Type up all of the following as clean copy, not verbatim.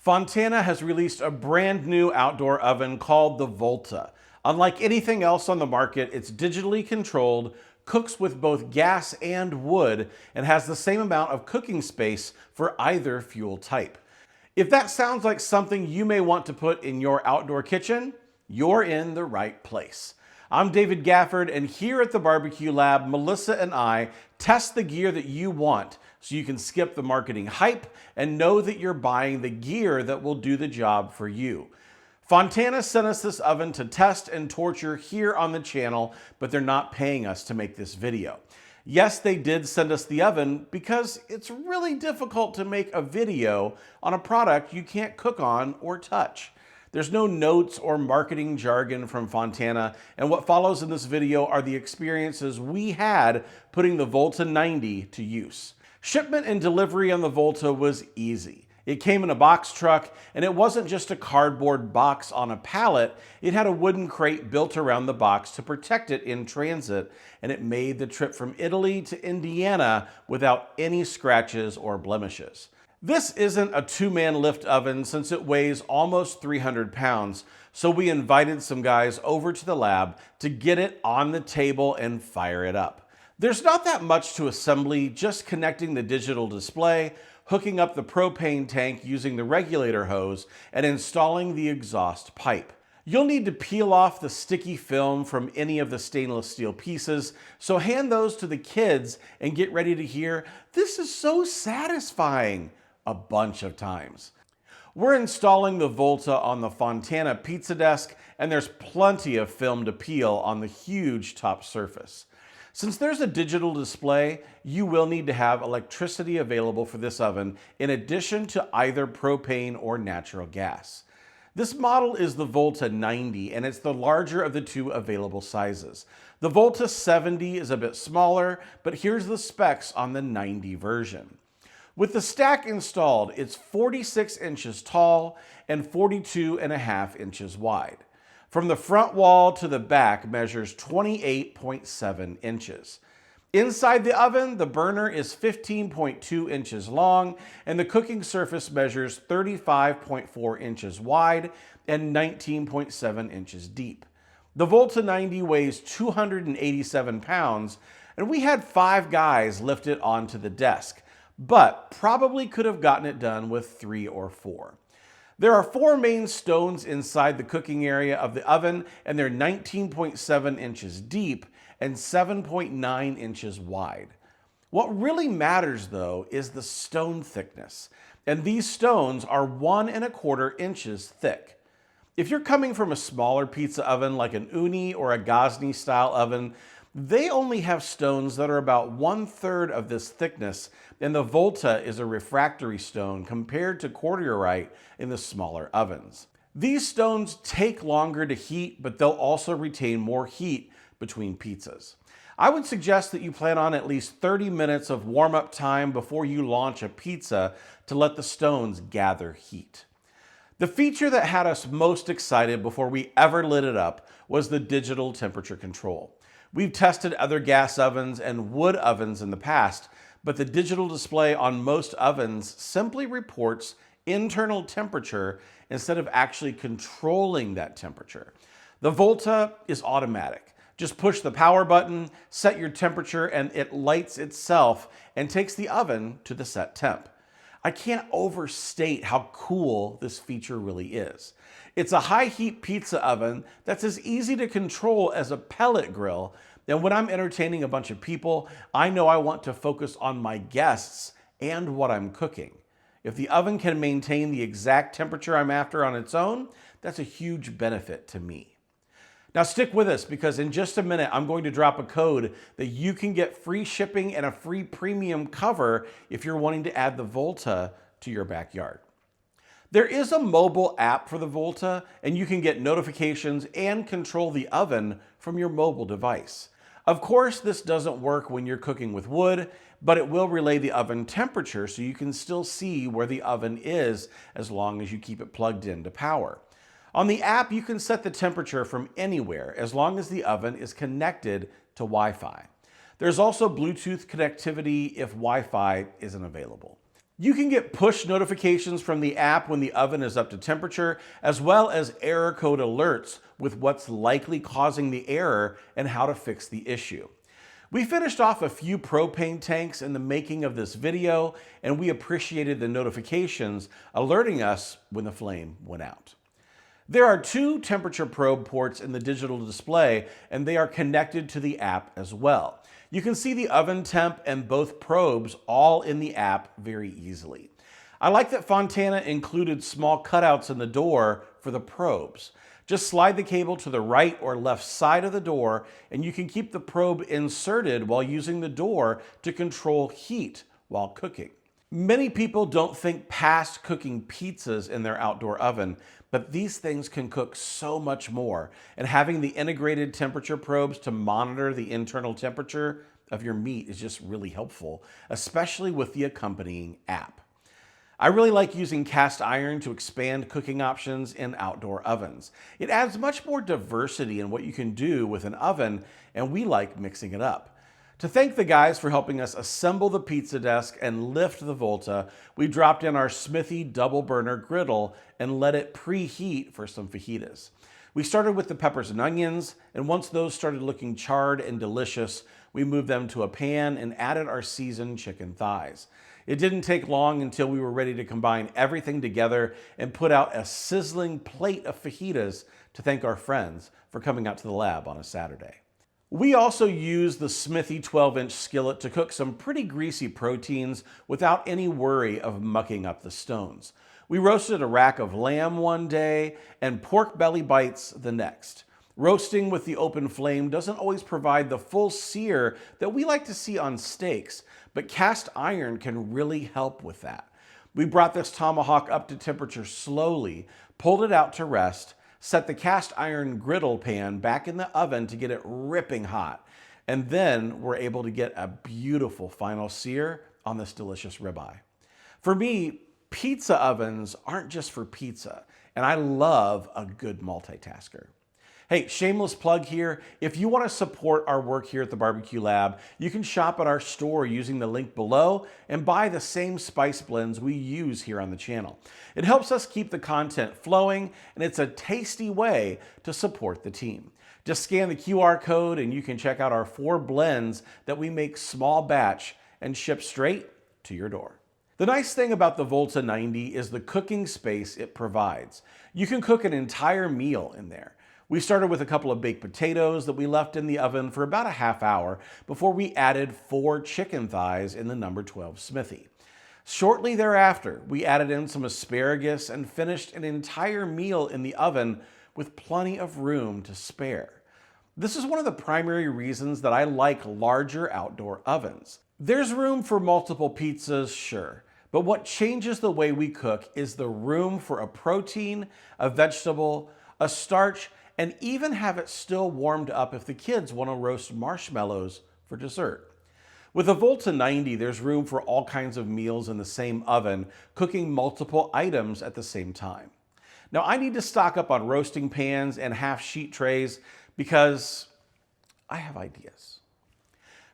Fontana has released a brand new outdoor oven called the Volta. Unlike anything else on the market, it's digitally controlled, cooks with both gas and wood, and has the same amount of cooking space for either fuel type. If that sounds like something you may want to put in your outdoor kitchen, you're in the right place. I'm David Gafford, and here at the Barbecue Lab, Melissa and I test the gear that you want so you can skip the marketing hype and know that you're buying the gear that will do the job for you. Fontana sent us this oven to test and torture here on the channel, but they're not paying us to make this video. Yes, they did send us the oven because it's really difficult to make a video on a product you can't cook on or touch. There's no notes or marketing jargon from Fontana, and what follows in this video are the experiences we had putting the Volta 90 to use. Shipment and delivery on the Volta was easy. It came in a box truck, and it wasn't just a cardboard box on a pallet. It had a wooden crate built around the box to protect it in transit, and it made the trip from Italy to Indiana without any scratches or blemishes. This isn't a two-man lift oven since it weighs almost 300 pounds, so we invited some guys over to the lab to get it on the table and fire it up. There's not that much to assembly, just connecting the digital display, hooking up the propane tank using the regulator hose, and installing the exhaust pipe. You'll need to peel off the sticky film from any of the stainless steel pieces, so hand those to the kids and get ready to hear, "This is so satisfying," a bunch of times. We're installing the Volta on the Fontana pizza desk, and there's plenty of film to peel on the huge top surface. Since there's a digital display, you will need to have electricity available for this oven in addition to either propane or natural gas. This model is the Volta 90, and it's the larger of the two available sizes. The Volta 70 is a bit smaller, but here's the specs on the 90 version. With the stack installed, it's 46 inches tall and 42.5 inches wide. From the front wall to the back measures 28.7 inches. Inside the oven, the burner is 15.2 inches long, and the cooking surface measures 35.4 inches wide and 19.7 inches deep. The Volta 90 weighs 287 pounds, and we had 5 guys lift it onto the desk, but probably could have gotten it done with 3 or 4. There are 4 main stones inside the cooking area of the oven, and they're 19.7 inches deep and 7.9 inches wide. What really matters, though, is the stone thickness, and these stones are 1¼ inches thick. If you're coming from a smaller pizza oven like an Uni or a Gosney style oven, they only have stones that are about 1/3 of this thickness, and the Volta is a refractory stone compared to cordierite in the smaller ovens. These stones take longer to heat, but they'll also retain more heat between pizzas. I would suggest that you plan on at least 30 minutes of warm-up time before you launch a pizza to let the stones gather heat. The feature that had us most excited before we ever lit it up was the digital temperature control. We've tested other gas ovens and wood ovens in the past, but the digital display on most ovens simply reports internal temperature instead of actually controlling that temperature. The Volta is automatic. Just push the power button, set your temperature, and it lights itself and takes the oven to the set temp. I can't overstate how cool this feature really is. It's a high heat pizza oven that's as easy to control as a pellet grill. And when I'm entertaining a bunch of people, I know I want to focus on my guests and what I'm cooking. If the oven can maintain the exact temperature I'm after on its own, that's a huge benefit to me. Now stick with us, because in just a minute, I'm going to drop a code that you can get free shipping and a free premium cover if you're wanting to add the Volta to your backyard. There is a mobile app for the Volta, and you can get notifications and control the oven from your mobile device. Of course, this doesn't work when you're cooking with wood, but it will relay the oven temperature so you can still see where the oven is as long as you keep it plugged into power. On the app, you can set the temperature from anywhere as long as the oven is connected to Wi-Fi. There's also Bluetooth connectivity if Wi-Fi isn't available. You can get push notifications from the app when the oven is up to temperature, as well as error code alerts with what's likely causing the error and how to fix the issue. We finished off a few propane tanks in the making of this video, and we appreciated the notifications alerting us when the flame went out. There are 2 temperature probe ports in the digital display, and they are connected to the app as well. You can see the oven temp and both probes all in the app very easily. I like that Fontana included small cutouts in the door for the probes. Just slide the cable to the right or left side of the door, and you can keep the probe inserted while using the door to control heat while cooking. Many people don't think past cooking pizzas in their outdoor oven, but these things can cook so much more, and having the integrated temperature probes to monitor the internal temperature of your meat is just really helpful, especially with the accompanying app. I really like using cast iron to expand cooking options in outdoor ovens. It adds much more diversity in what you can do with an oven, and we like mixing it up. To thank the guys for helping us assemble the pizza desk and lift the Volta, we dropped in our Smithy double burner griddle and let it preheat for some fajitas. We started with the peppers and onions, and once those started looking charred and delicious, we moved them to a pan and added our seasoned chicken thighs. It didn't take long until we were ready to combine everything together and put out a sizzling plate of fajitas to thank our friends for coming out to the lab on a Saturday. We also used the Smithy 12-inch skillet to cook some pretty greasy proteins without any worry of mucking up the stones. We roasted a rack of lamb one day and pork belly bites the next. Roasting with the open flame doesn't always provide the full sear that we like to see on steaks, but cast iron can really help with that. We brought this tomahawk up to temperature slowly, pulled it out to rest, set the cast iron griddle pan back in the oven to get it ripping hot, and then we're able to get a beautiful final sear on this delicious ribeye. For me, pizza ovens aren't just for pizza, and I love a good multitasker. Hey, shameless plug here. If you want to support our work here at the Barbecue Lab, you can shop at our store using the link below and buy the same spice blends we use here on the channel. It helps us keep the content flowing, and it's a tasty way to support the team. Just scan the QR code and you can check out our 4 blends that we make small batch and ship straight to your door. The nice thing about the Volta 90 is the cooking space it provides. You can cook an entire meal in there. We started with a couple of baked potatoes that we left in the oven for about a half hour before we added 4 chicken thighs in the number 12 Smithy. Shortly thereafter, we added in some asparagus and finished an entire meal in the oven with plenty of room to spare. This is one of the primary reasons that I like larger outdoor ovens. There's room for multiple pizzas, sure, but what changes the way we cook is the room for a protein, a vegetable, a starch, and even have it still warmed up if the kids want to roast marshmallows for dessert. With a Volta 90, there's room for all kinds of meals in the same oven, cooking multiple items at the same time. Now, I need to stock up on roasting pans and half sheet trays because I have ideas.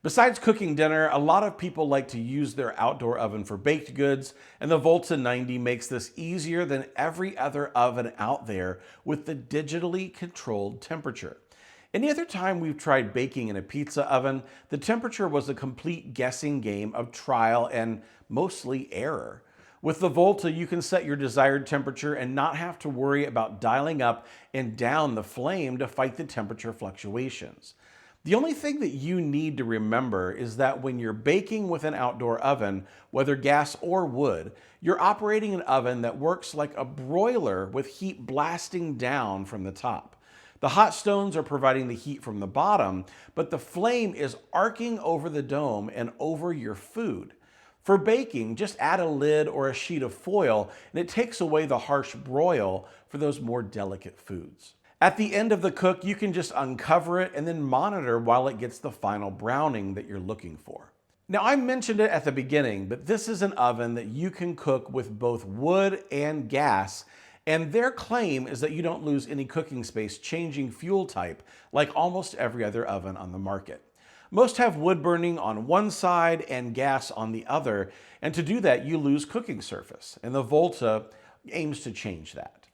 Besides cooking dinner, a lot of people like to use their outdoor oven for baked goods, and the Volta 90 makes this easier than every other oven out there with the digitally controlled temperature. Any other time we've tried baking in a pizza oven, the temperature was a complete guessing game of trial and mostly error. With the Volta, you can set your desired temperature and not have to worry about dialing up and down the flame to fight the temperature fluctuations. The only thing that you need to remember is that when you're baking with an outdoor oven, whether gas or wood, you're operating an oven that works like a broiler with heat blasting down from the top. The hot stones are providing the heat from the bottom, but the flame is arcing over the dome and over your food. For baking, just add a lid or a sheet of foil, and it takes away the harsh broil for those more delicate foods. At the end of the cook, you can just uncover it and then monitor while it gets the final browning that you're looking for. Now, I mentioned it at the beginning, but this is an oven that you can cook with both wood and gas, and their claim is that you don't lose any cooking space changing fuel type like almost every other oven on the market. Most have wood burning on one side and gas on the other, and to do that, you lose cooking surface, and the Volta aims to change that.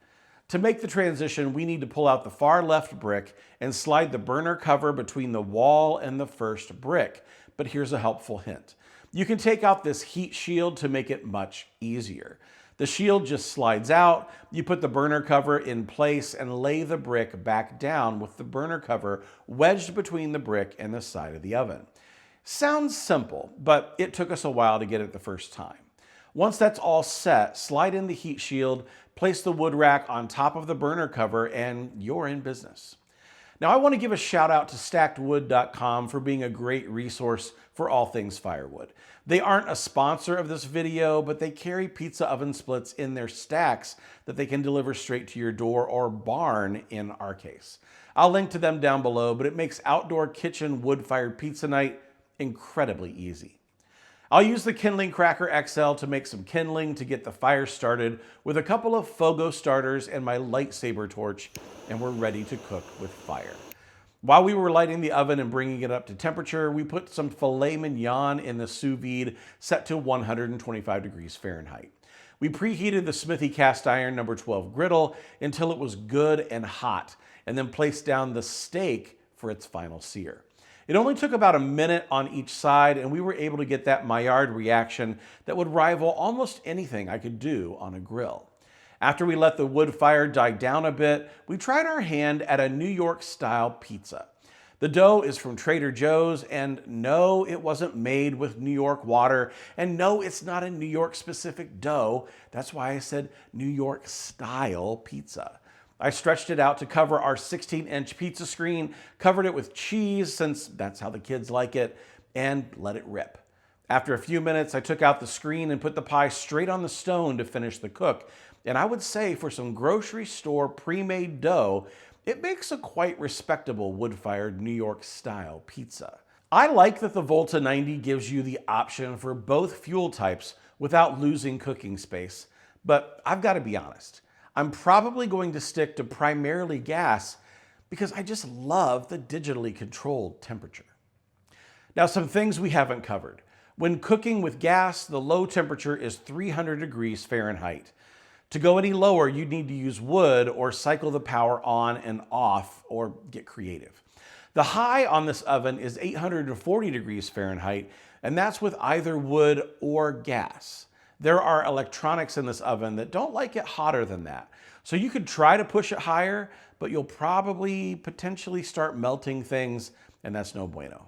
To make the transition, we need to pull out the far left brick and slide the burner cover between the wall and the first brick. But here's a helpful hint. You can take out this heat shield to make it much easier. The shield just slides out, you put the burner cover in place and lay the brick back down with the burner cover wedged between the brick and the side of the oven. Sounds simple, but it took us a while to get it the first time. Once that's all set, slide in the heat shield, place the wood rack on top of the burner cover, and you're in business. Now, I want to give a shout out to stackedwood.com for being a great resource for all things firewood. They aren't a sponsor of this video, but they carry pizza oven splits in their stacks that they can deliver straight to your door or barn in our case. I'll link to them down below, but it makes outdoor kitchen wood-fired pizza night incredibly easy. I'll use the Kindling Cracker XL to make some kindling to get the fire started with a couple of Fogo starters and my lightsaber torch, and we're ready to cook with fire. While we were lighting the oven and bringing it up to temperature, we put some filet mignon in the sous vide set to 125 degrees Fahrenheit. We preheated the Smithy cast iron number 12 griddle until it was good and hot, and then placed down the steak for its final sear. It only took about a minute on each side, and we were able to get that Maillard reaction that would rival almost anything I could do on a grill. After we let the wood fire die down a bit, we tried our hand at a New York-style pizza. The dough is from Trader Joe's, and no, it wasn't made with New York water, and no, it's not a New York-specific dough. That's why I said New York-style pizza. I stretched it out to cover our 16-inch pizza screen, covered it with cheese, since that's how the kids like it, and let it rip. After a few minutes, I took out the screen and put the pie straight on the stone to finish the cook. And I would say for some grocery store pre-made dough, it makes a quite respectable wood-fired New York-style pizza. I like that the Volta 90 gives you the option for both fuel types without losing cooking space, but I've got to be honest. I'm probably going to stick to primarily gas because I just love the digitally controlled temperature. Now, some things we haven't covered. When cooking with gas, the low temperature is 300 degrees Fahrenheit. To go any lower, you'd need to use wood or cycle the power on and off or get creative. The high on this oven is 840 degrees Fahrenheit, and that's with either wood or gas. There are electronics in this oven that don't like it hotter than that. So you could try to push it higher, but you'll probably potentially start melting things, and that's no bueno.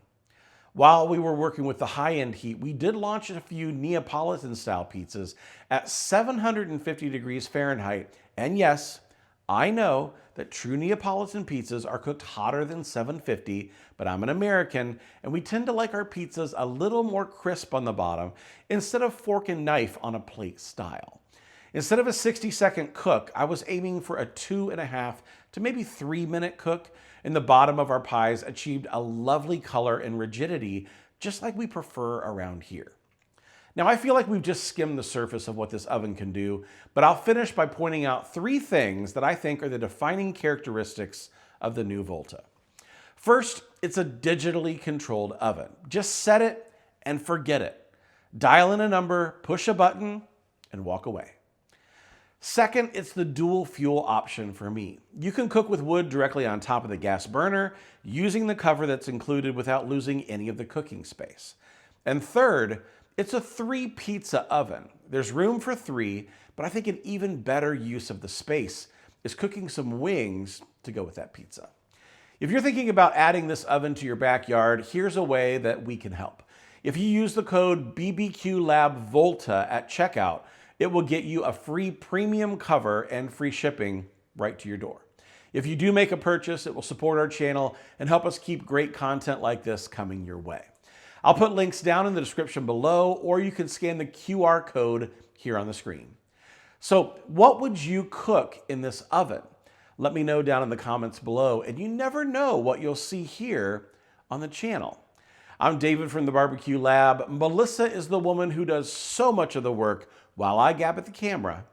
While we were working with the high-end heat, we did launch a few Neapolitan-style pizzas at 750 degrees Fahrenheit. And yes, I know that true Neapolitan pizzas are cooked hotter than 750, but I'm an American, and we tend to like our pizzas a little more crisp on the bottom instead of fork and knife on a plate style. Instead of a 60-second cook, I was aiming for a 2.5 to maybe 3-minute cook, and the bottom of our pies achieved a lovely color and rigidity, just like we prefer around here. Now, I feel like we've just skimmed the surface of what this oven can do, but I'll finish by pointing out 3 things that I think are the defining characteristics of the new Volta. First, it's a digitally controlled oven. Just set it and forget it. Dial in a number, push a button, and walk away. Second, it's the dual fuel option for me. You can cook with wood directly on top of the gas burner, using the cover that's included without losing any of the cooking space. And third, it's a 3-pizza oven. There's room for 3, but I think an even better use of the space is cooking some wings to go with that pizza. If you're thinking about adding this oven to your backyard, here's a way that we can help. If you use the code BBQLabVolta at checkout, it will get you a free premium cover and free shipping right to your door. If you do make a purchase, it will support our channel and help us keep great content like this coming your way. I'll put links down in the description below, or you can scan the QR code here on the screen. So what would you cook in this oven? Let me know down in the comments below, and you never know what you'll see here on the channel. I'm David from the Barbecue Lab. Melissa is the woman who does so much of the work while I gab at the camera.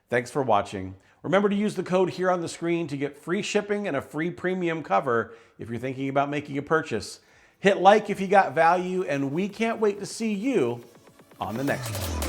Thanks for watching. Remember to use the code here on the screen to get free shipping and a free premium cover if you're thinking about making a purchase. Hit like if you got value, and we can't wait to see you on the next one.